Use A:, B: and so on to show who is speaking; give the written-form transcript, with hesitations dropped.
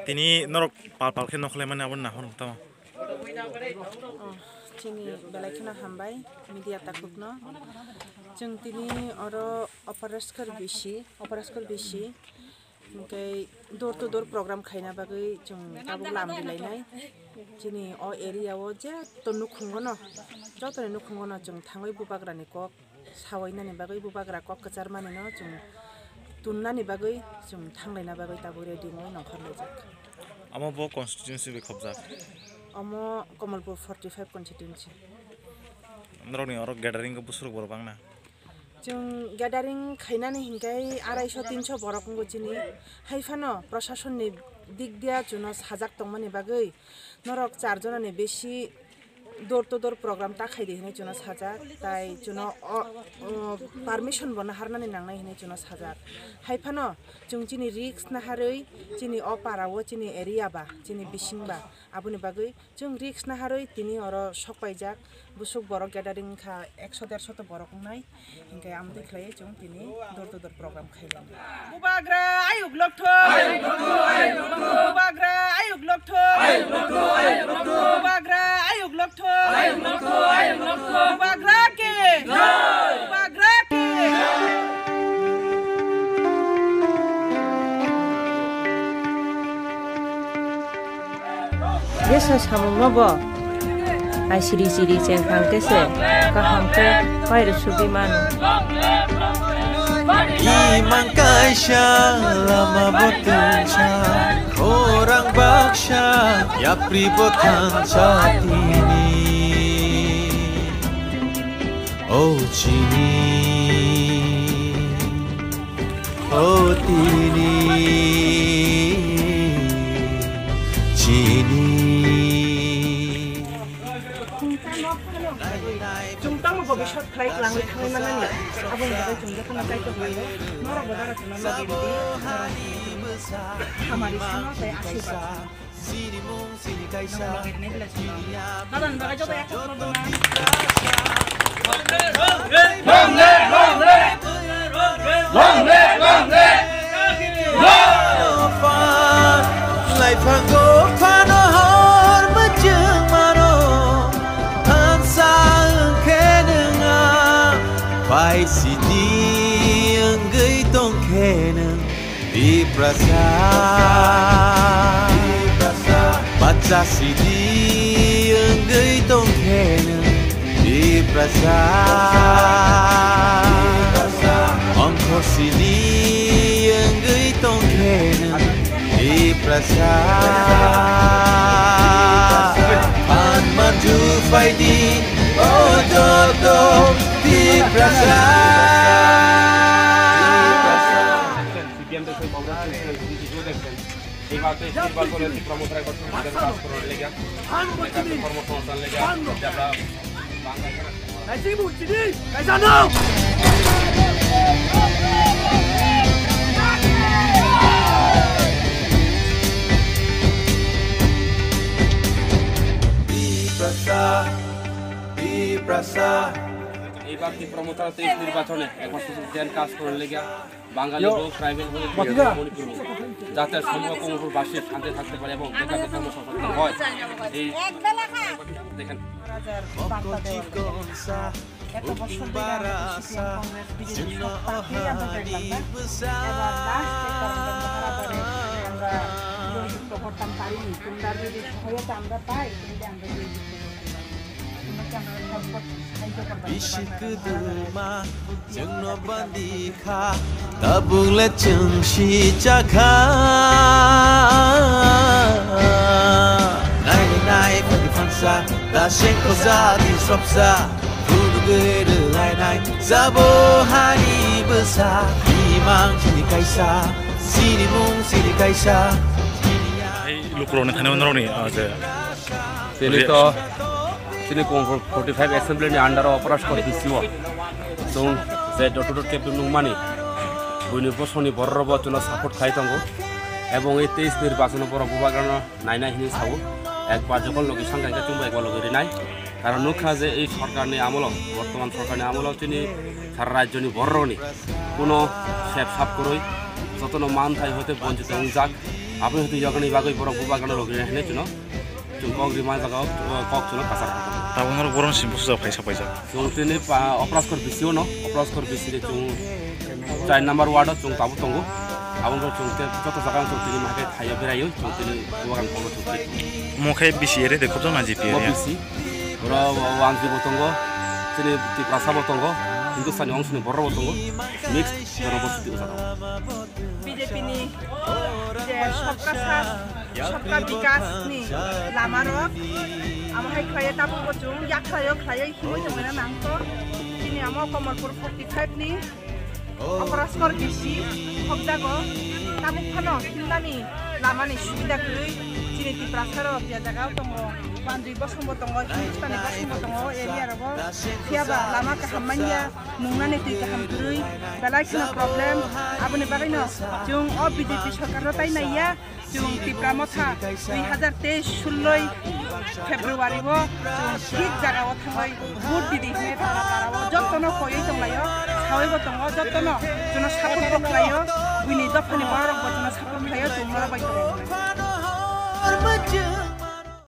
A: তিনি নরক পালপালকে নখলে মানে আবার না হন তো
B: চিনি বেলাইখনা হামবাই মিডিয়া তাকুকনো जों তিনি আরো অপারেশকর বেশি ओमफ्राय दर टु दर प्रग्राम खायना बागै जों दाबो लाम बिलायनाय जोंनि अ एरियायाव जे तनु खुंगोन जतनो खुंगोन जों थाङै बुबाग्रानि कक सावैनानि बागै बुबाग्रा कक कचार मानिनो जों तुननानि बागै जों थांलायना बागै दाबो रेडि मोन ओंखारनाय जाक
A: आमो बो कन्स्टिट्युएन्सि बे खबजा
B: अमो कमलपुर 45 कन्स्टिट्युएन्सि
A: नरनि अर ग्यादारिंग को बुसुरु बरबांना
B: जों ग्यादारिं खायनानै हिंगाय 250-300 बरकंगो चिनि हाइफानो प्रशासननि दिग दिया जुनो साजाक तंमानि बागै नरक 4 जननि बेसि दर टु दर प्रग्राम ताखायदि हिने जुनो साजाक ताइ जुनो पारमिशन बना हारनानै नांनाय हिने जुनो साजाक हाइफानो जों चिनि रिक्स नाहारै चिनि अ पारावो चिनि एरियाबा चिनि बिसिंबा आबुनि बागै जों रिक्स नाहारै तिनि अर सकपाइजाक बुसुक बरक ग्यादारिं खा 100-150 तो बरकंनाय हिंगाय आम देखलाय जों तिनि दर टु दर प्रग्राम खायलाय बुबाग्रा आयुग लक्थ बुबाग्रा आयुग लक्थ बुबाग्रा आयुग लक्थ बुबाग्रा के
C: Desa samung nobo ai siri ceng hangkese ka hangke pair subimanu
D: Iman kaisha lama botunca orang baksha ya pribotan satini oh chini oh tini chini
B: Jungtang भविष्यत फ्लाइट लांगै थाङै मानानि आबुं बागै जोंजो खाना कायतो होयो नरा बदारा जुना लगिदि हमारी सुनो से आशीर्वाद
D: sini mung sini kaisa
B: नादन बागै जबो एक
D: Life ago panohor majeng mano hansa kenenga pai sidi enggai tong keneng di prasa baca sidi enggai tong keneng di prasa ongko sidi enggai tong keneng di prasa pan maju fighting oh jodo di prasa
E: CPM de soy Paula instituto de Ibato istiqbal politik promoter করতে আমাদের কাজ করার লাগা কর্মসংস্থান লাগা যারা বাংলা কাইসি বুঝছিনি কাইসানো এইবার কি প্রমোটার 23 নির্বাচনে একবার সুযোগ কাজ করার লাগা বাঙালি হোক ট্রাইবেল হোক মণিপুর হোক যাতে সম্ভব কমলপুরবাসী শান্তি থাকতে পারে এবং বেকার কর্মসংস্থান হয় এই দেখেন
D: Bisik kedema jeung no bandika tabung le jeung si jaka nai pagi fansa da sengko za di sopsa kudu gede lai zabo hani besar imang sini kaisa sini mung sini kaisa
A: ai lukrone thane nroni aje
E: তিনি তো তিনি comfort 45 অ্যাসেম্বলিनि আন্ডারাव operate করে দিছিও जों যে ডটডট কেপটেন Numani বইনিবো Sony বড় বচন support খাইতাঙ্গো এবং এই 23 নির্বাচন পর বুবাগান নাইনা হিনি সাউ একবার যখন লোক সংখ্যাকে চুম্বা একবার লোক নাই কারণ নুখা যে এই সরকারনি আমল বর্তমান সরকারনি আমল তিনি সারা রাজ্যনি বড়নি কোনো সাপ করই যতন মান থাই হতে বঞ্চিত যাক আপনি হয়তো যখন এই বাগৈ বড় বুবাগানো লোক হেনে চুনো जों कग्रि मा जागाव कक चुनो कासार
A: ताबो नर गरम सिम बुजा फाइसा फाइसा
E: जों तिनि अपरास्कर बिसियो न अपरास्कर बिसिरे जों 4 नम्बर वार्ड जों ताबो तंगो आबन जों ते जत जागा जों तिनि माके थायो बेरायो जों तिनि बुवागान कमो जों
A: मखे बिसि रे देखो जों नाजि पिए
E: बिसि र वांजि बतंगो तिनि ति प्रासा बतंगो हिंदुस्तानी अंशनि बर्र बतंगो मिक्स बर बसति जागा
B: बीजेपी नि जे सबका साथ सबका विकास नि लामारक आमहाय खाय ताबो बचुं या खाय हिमो जमना नांगतो तिनि आमो कमलपुर 45 नि अपरास्कर बिसि हबदागो ताबो फानो हिंदानि लामानि सुबिदा गै तिनि ति प्रासार या जागा दंगो बान्द्रि बसंबो दंगो हिंदुस्तानी बसंबो दंगो एरियारबो थियाबा लामा काहामानिया नंनानि ति काहाम गै बेलाइसिनो प्रब्लेम आबनि बागैनो जों अ बीजेपी सरकारनो ताइनाया जों तिप्रा मथा 2023 16 फेब्रुवारि बो ठीक जागाव थांबाय भोट दिदि हे थाराव जतनो खयै दंलायो सावैबो दङ जतनो जों सापर्ट बखलायो बिनि दफानि बारक बजनो सापर्ट खायो जों मरा बाय दङ